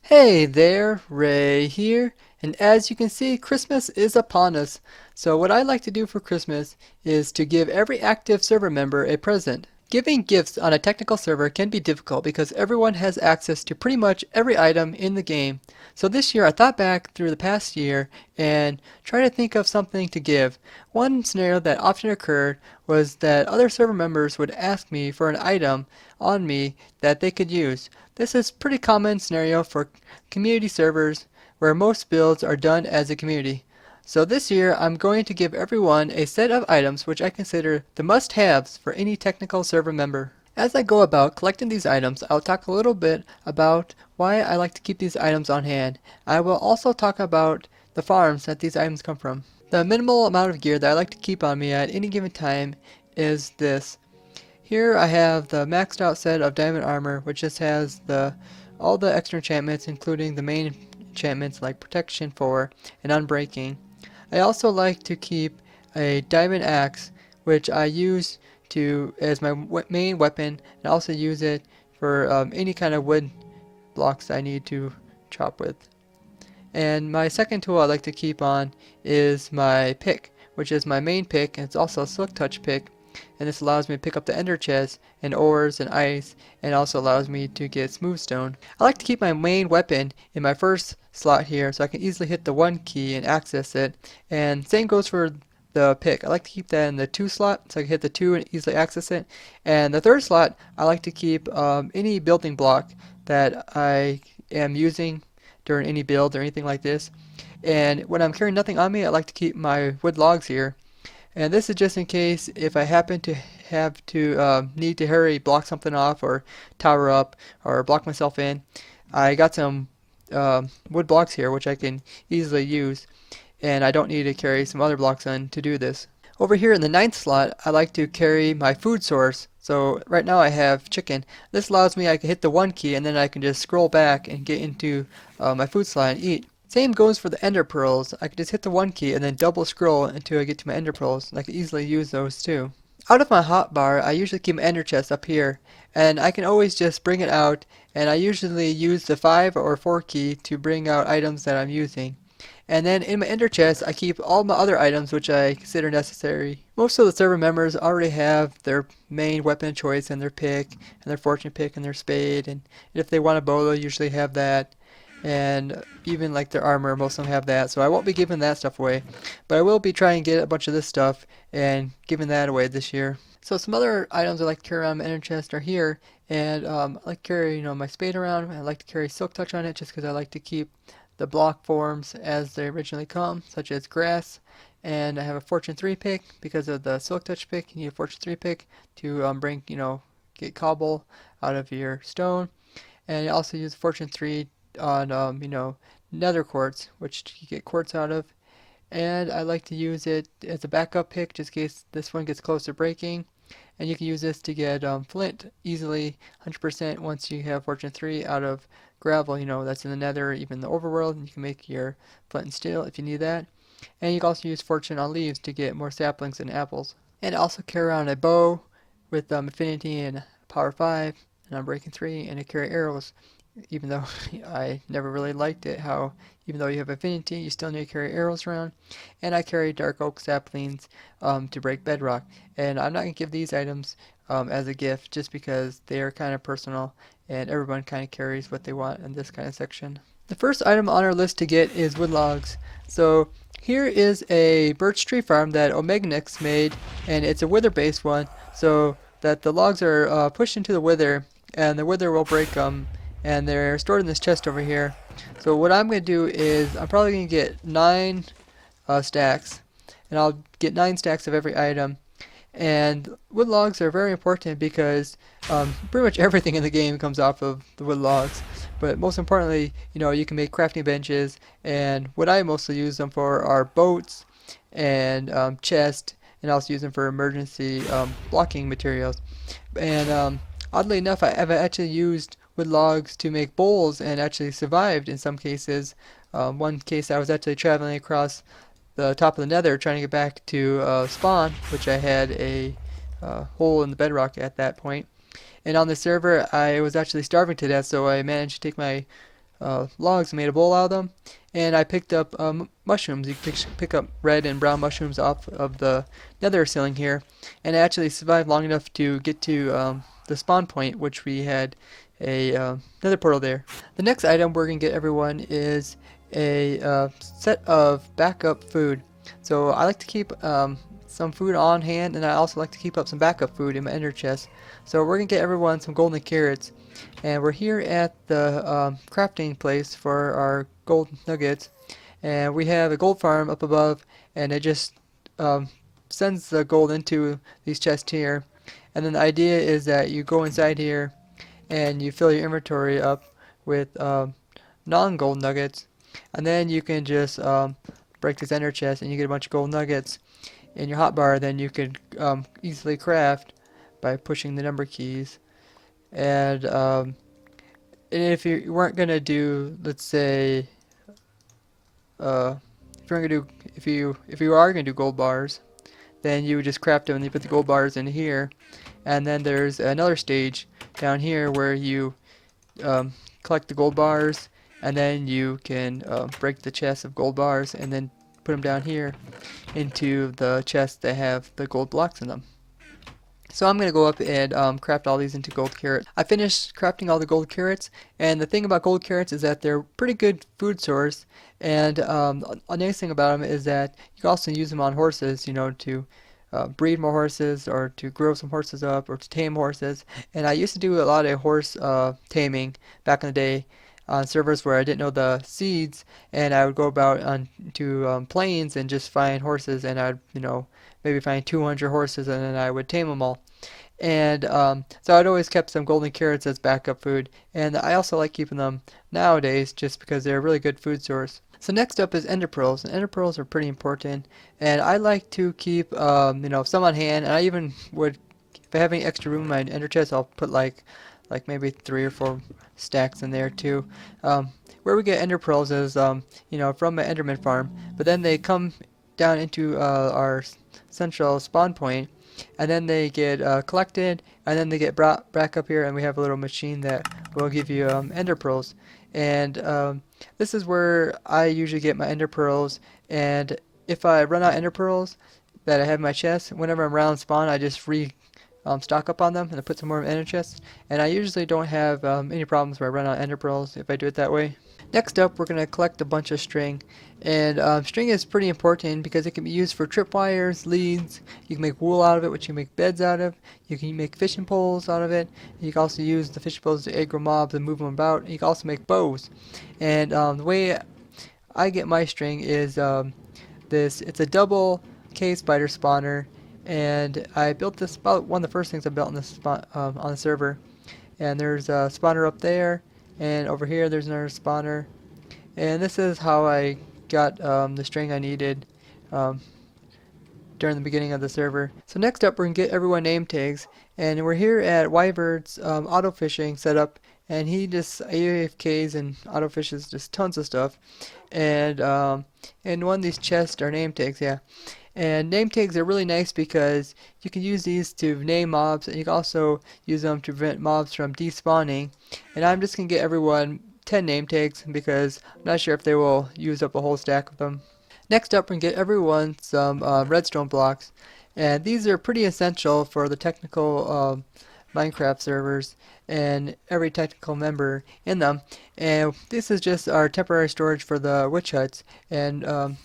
Hey there, Ray here, and as you can see, Christmas is upon us. So what I like to do for Christmas is to give every active server member a present. Giving gifts on a technical server can be difficult because everyone has access to pretty much every item in the game. So this year I thought back through the past year and tried to think of something to give. One scenario that often occurred was that other server members would ask me for an item on me that they could use. This is pretty common scenario for community servers where most builds are done as a community. So this year I'm going to give everyone a set of items which I consider the must-haves for any technical server member. As I go about collecting these items, I'll talk a little bit about why I like to keep these items on hand. I will also talk about the farms that these items come from. The minimal amount of gear that I like to keep on me at any given time is this. Here I have the maxed out set of diamond armor, which just has all the extra enchantments, including the main enchantments like protection 4 and unbreaking. I also like to keep a diamond axe, which I use as my main weapon, and I also use it for any kind of wood blocks I need to chop with. And my second tool I like to keep on is my pick, which is my main pick, and it's also a silk touch pick. And this allows me to pick up the ender chest and ores and ice, and also allows me to get smooth stone. I like to keep my main weapon in my first slot here so I can easily hit the 1 key and access it. And same goes for the pick. I like to keep that in the 2 slot so I can hit the 2 and easily access it. And the third slot, I like to keep any building block that I am using during any build or anything like this. And when I'm carrying nothing on me, I like to keep my wood logs here. And this is just in case if I happen to have to need to hurry block something off or tower up or block myself in. I got some wood blocks here which I can easily use, and I don't need to carry some other blocks in to do this. Over here in the 9th slot, I like to carry my food source. So right now I have chicken. This allows me, I can hit the 1 key and then I can just scroll back and get into my food slot and eat. Same goes for the ender pearls. I can just hit the 1 key and then double scroll until I get to my ender pearls. And I can easily use those too. Out of my hotbar, I usually keep my ender chest up here, and I can always just bring it out, and I usually use the 5 or 4 key to bring out items that I'm using. And then in my ender chest, I keep all my other items which I consider necessary. Most of the server members already have their main weapon of choice and their pick, and their fortune pick and their spade, and if they want a bow, they'll usually have that. And even like their armor, most of them have that, so I won't be giving that stuff away. But I will be trying to get a bunch of this stuff and giving that away this year. So some other items I like to carry around my ender chest are here, and I like to carry my spade around. I like to carry silk touch on it just because I like to keep the block forms as they originally come, such as grass. And I have a fortune 3 pick because of the silk touch pick. You need a fortune 3 pick to bring get cobble out of your stone. And you also use fortune 3 on nether quartz, which you get quartz out of. And I like to use it as a backup pick just in case this one gets close to breaking. And you can use this to get flint easily 100% once you have fortune 3 out of gravel, that's in the nether, even the overworld, and you can make your flint and steel if you need that. And you can also use fortune on leaves to get more saplings and apples. And also carry around a bow with affinity and power 5 and unbreaking 3, and I carry arrows, even though I never really liked it, how even though you have affinity, you still need to carry arrows around. And I carry dark oak saplings to break bedrock. And I'm not going to give these items as a gift just because they are kind of personal and everyone kind of carries what they want in this kind of section. The first item on our list to get is wood logs. So here is a birch tree farm that Omeganix made, and it's a wither based one so that the logs are pushed into the wither and the wither will break them, and they're stored in this chest over here. So what I'm going to do is I'm probably going to get 9 stacks, and I'll get 9 stacks of every item. And wood logs are very important because pretty much everything in the game comes off of the wood logs. But most importantly, you can make crafting benches, and what I mostly use them for are boats and chests, and also use them for emergency blocking materials. And oddly enough, I've actually used wood logs to make bowls and actually survived in some cases. One case I was actually traveling across the top of the nether trying to get back to spawn, which I had a hole in the bedrock at that point. And on the server I was actually starving to death, so I managed to take my logs and made a bowl out of them. And I picked up mushrooms. You can pick up red and brown mushrooms off of the nether ceiling here, and I actually survived long enough to get to the spawn point, which we had a nether portal there. The next item we're gonna get everyone is a set of backup food. So I like to keep some food on hand, and I also like to keep up some backup food in my ender chest. So we're gonna get everyone some golden carrots, and we're here at the crafting place for our gold nuggets, and we have a gold farm up above, and it just sends the gold into these chests here. And then the idea is that you go inside here and you fill your inventory up with non-gold nuggets, and then you can just break this ender chest and you get a bunch of gold nuggets in your hotbar. Then you can easily craft by pushing the number keys. And if you weren't gonna do, let's say, if you're gonna do, if you are gonna do gold bars, then you would just craft them and you put the gold bars in here. And then there's another stage down here where you collect the gold bars, and then you can break the chest of gold bars and then put them down here into the chests that have the gold blocks in them. So I'm going to go up and craft all these into gold carrots. I finished crafting all the gold carrots, and the thing about gold carrots is that they're pretty good food source, and a nice thing about them is that you can also use them on horses, you know, to breed more horses, or to grow some horses up, or to tame horses. And I used to do a lot of horse taming back in the day on servers where I didn't know the seeds, and I would go about on to plains and just find horses, and I'd, you know, maybe find 200 horses, and then I would tame them all. And so I'd always kept some golden carrots as backup food, and I also like keeping them nowadays just because they're a really good food source. So next up is ender pearls, and ender pearls are pretty important, and I like to keep you know, some on hand, and I even would, if I have any extra room in my ender chest, I'll put like maybe 3 or 4 stacks in there too. Where we get ender pearls is you know, from my enderman farm, but then they come down into our central spawn point, and then they get collected, and then they get brought back up here, and we have a little machine that will give you ender pearls. And this is where I usually get my ender pearls, and if I run out of ender pearls that I have in my chest, whenever I'm around spawn, I just stock up on them and I put some more in ender chests, and I usually don't have any problems where I run out of ender pearls if I do it that way. Next up, we're going to collect a bunch of string, and string is pretty important because it can be used for tripwires, leads. You can make wool out of it, which you can make beds out of. You can make fishing poles out of it. You can also use the fishing poles to aggro mobs and move them about. You can also make bows. And the way I get my string is it's a double cave spider spawner, and I built this, about one of the first things I built on this on the server. And there's a spawner up there, and over here there's another spawner, and this is how I got the string I needed during the beginning of the server. So next up, we're going to get everyone name tags, and we're here at Wyvern's auto fishing setup, and he just AFKs and auto fishes just tons of stuff. And one of these chests are name tags, yeah. And name tags are really nice because you can use these to name mobs, and you can also use them to prevent mobs from despawning. And I'm just going to get everyone 10 name tags because I'm not sure if they will use up a whole stack of them. Next up, we can get everyone some redstone blocks, and these are pretty essential for the technical Minecraft servers and every technical member in them. And this is just our temporary storage for the witch huts, and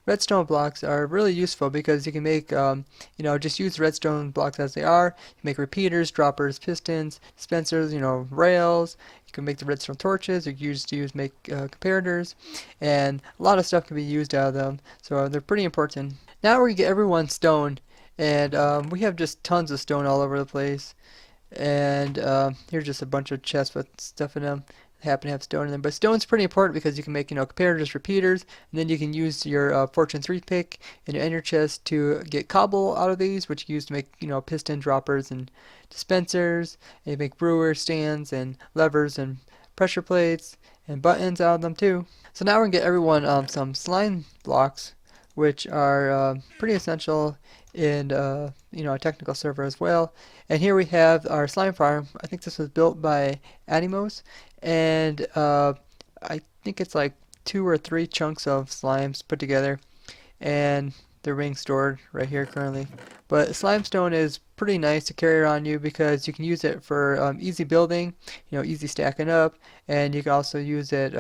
redstone blocks are really useful because you can make, you know, just use redstone blocks as they are. You make repeaters, droppers, pistons, dispensers, you know, rails. You can make the redstone torches. You can make comparators, and a lot of stuff can be used out of them. So they're pretty important. Now we're gonna get everyone stone, and we have just tons of stone all over the place. And here's just a bunch of chests with stuff in them. Happen to have stone in them, but stone's pretty important because you can make, you know, comparators, repeaters, and then you can use your fortune 3 pick in your ender chest to get cobble out of these, which you use to make, you know, piston droppers and dispensers, and you make brewer stands and levers and pressure plates and buttons out of them too. So now we're gonna get everyone some slime blocks, which are pretty essential in you know, a technical server as well. And here we have our slime farm. I think this was built by Animos, and I think it's like 2 or 3 chunks of slimes put together, and they're being stored right here currently. But slimestone is pretty nice to carry around you because you can use it for easy building, easy stacking up, and you can also use it,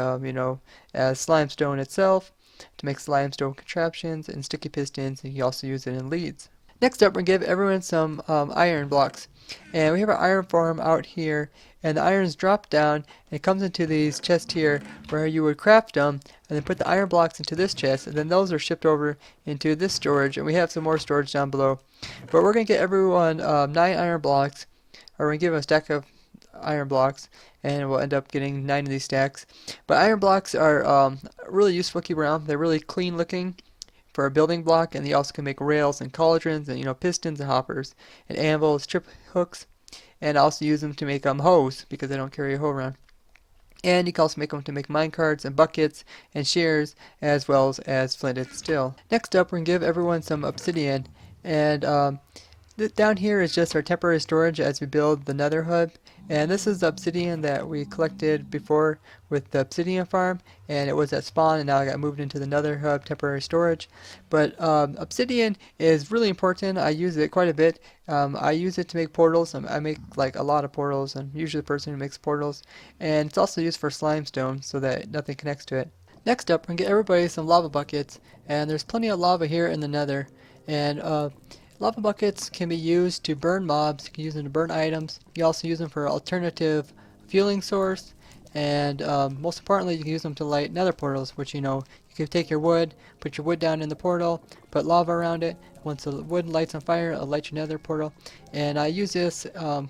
as slimestone itself to make limestone contraptions and sticky pistons, and you can also use it in leads. Next up, we're going to give everyone some iron blocks. And we have our iron farm out here, and the irons drop down, and it comes into these chests here where you would craft them, and then put the iron blocks into this chest, and then those are shipped over into this storage, and we have some more storage down below. But we're going to get everyone 9 iron blocks, or we're going to give them a stack of iron blocks, and we'll end up getting 9 of these stacks. But iron blocks are really useful to keep around. They're really clean looking for a building block, and you also can make rails and cauldrons and pistons and hoppers and anvils, trip hooks, and also use them to make hoes because they don't carry a hoe around. And you can also make them to make minecarts and buckets and shears, as well as flint and steel. Next up, we're going to give everyone some obsidian, and down here is just our temporary storage as we build the nether hub. And this is the obsidian that we collected before with the obsidian farm, and it was at spawn, and now I got moved into the nether hub temporary storage. But obsidian is really important. I use it quite a bit. I use it to make portals. I make like a lot of portals. I'm usually the person who makes portals, and it's also used for slimestone so that nothing connects to it. Next up, we're going to get everybody some lava buckets, and there's plenty of lava here in the nether. And lava buckets can be used to burn mobs, you can use them to burn items, you can also use them for alternative fueling source, and most importantly you can use them to light nether portals, which you can take your wood, put your wood down in the portal, put lava around it. Once the wood lights on fire, it'll light your nether portal. And I use this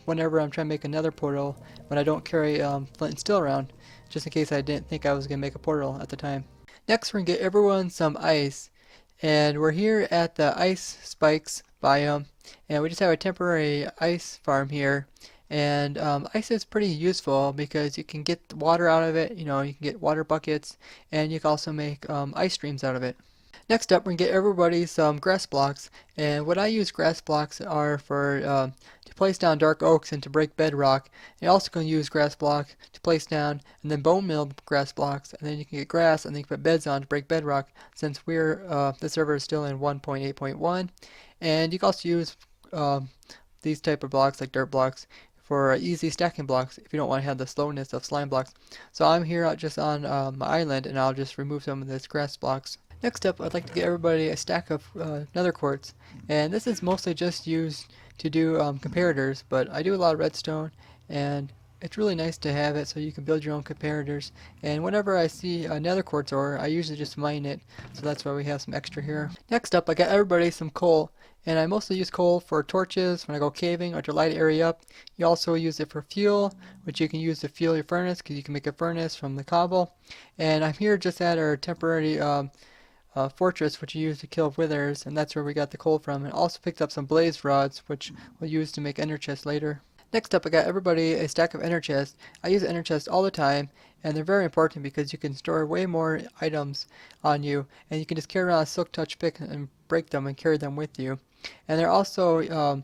whenever I'm trying to make a nether portal when I don't carry flint and steel around, just in case I didn't think I was going to make a portal at the time. Next, we're going to get everyone some ice. And we're here at the ice spikes biome, and we just have a temporary ice farm here. And ice is pretty useful because you can get water out of it, you can get water buckets, and you can also make ice streams out of it. Next up, we're going to get everybody some grass blocks, and what I use grass blocks are for to place down dark oaks and to break bedrock. You also can use grass blocks to place down and then bone mill grass blocks, and then you can get grass and then you can put beds on to break bedrock, since the server is still in 1.8.1. And you can also use these type of blocks like dirt blocks for easy stacking blocks if you don't want to have the slowness of slime blocks. So I'm here just on my island, and I'll just remove some of this grass blocks. Next up, I'd like to get everybody a stack of nether quartz, and this is mostly just used to do comparators, but I do a lot of redstone, and it's really nice to have it so you can build your own comparators. And whenever I see a nether quartz ore, I usually just mine it, so that's why we have some extra here. Next up, I got everybody some coal, and I mostly use coal for torches when I go caving or to light an area up. You also use it for fuel, which you can use to fuel your furnace because you can make a furnace from the cobble. And I'm here just at our temporary fortress, which you use to kill withers, and that's where we got the coal from. And also picked up some blaze rods, which we'll use to make ender chests later. Next up, I got everybody a stack of ender chests. I use ender chests all the time, and they're very important because you can store way more items on you, and you can just carry around a silk touch pick and break them and carry them with you. And they're also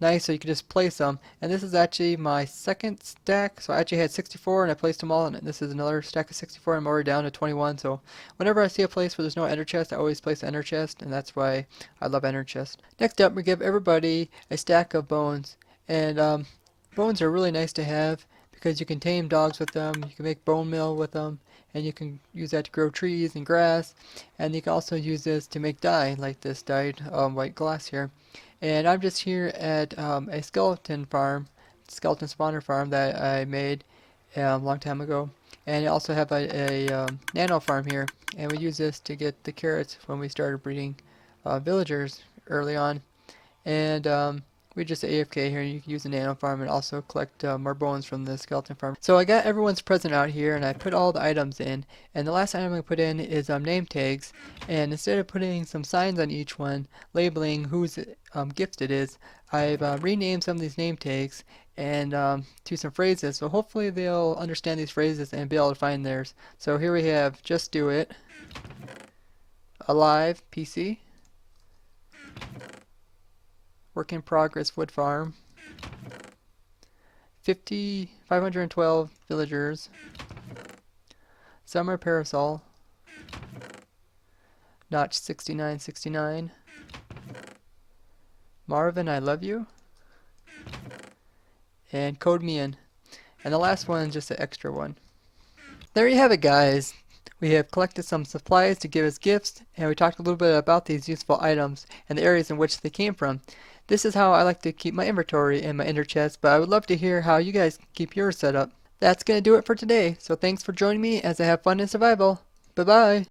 nice, so you can just place them. And this is actually my second stack, so I actually had 64 and I placed them all, and this is another stack of 64 and I'm already down to 21. So whenever I see a place where there's no ender chest, I always place an ender chest, and that's why I love ender chest. Next up, we give everybody a stack of bones, and bones are really nice to have because you can tame dogs with them, you can make bone meal with them, and you can use that to grow trees and grass, and you can also use this to make dye, like this dyed white glass here. And I'm just here at a skeleton spawner farm that I made a long time ago. And I also have a nano farm here, and we use this to get the carrots when we started breeding villagers early on. And we just AFK here. You can use the nano farm and also collect more bones from the skeleton farm. So I got everyone's present out here, and I put all the items in. And the last item I put in is name tags. And instead of putting some signs on each one, labeling whose gift it is, I've renamed some of these name tags and to some phrases. So hopefully they'll understand these phrases and be able to find theirs. So here we have just do it, alive PC, work in progress wood farm, 512 villagers, Summer Parasol, Notch 6969, Marvin I Love You, and Code Me In. And the last one is just an extra one. There you have it, guys. We have collected some supplies to give as gifts, and we talked a little bit about these useful items and the areas in which they came from. This is how I like to keep my inventory and my ender chest, but I would love to hear how you guys keep yours set up. That's going to do it for today, so thanks for joining me as I have fun in survival. Bye-bye!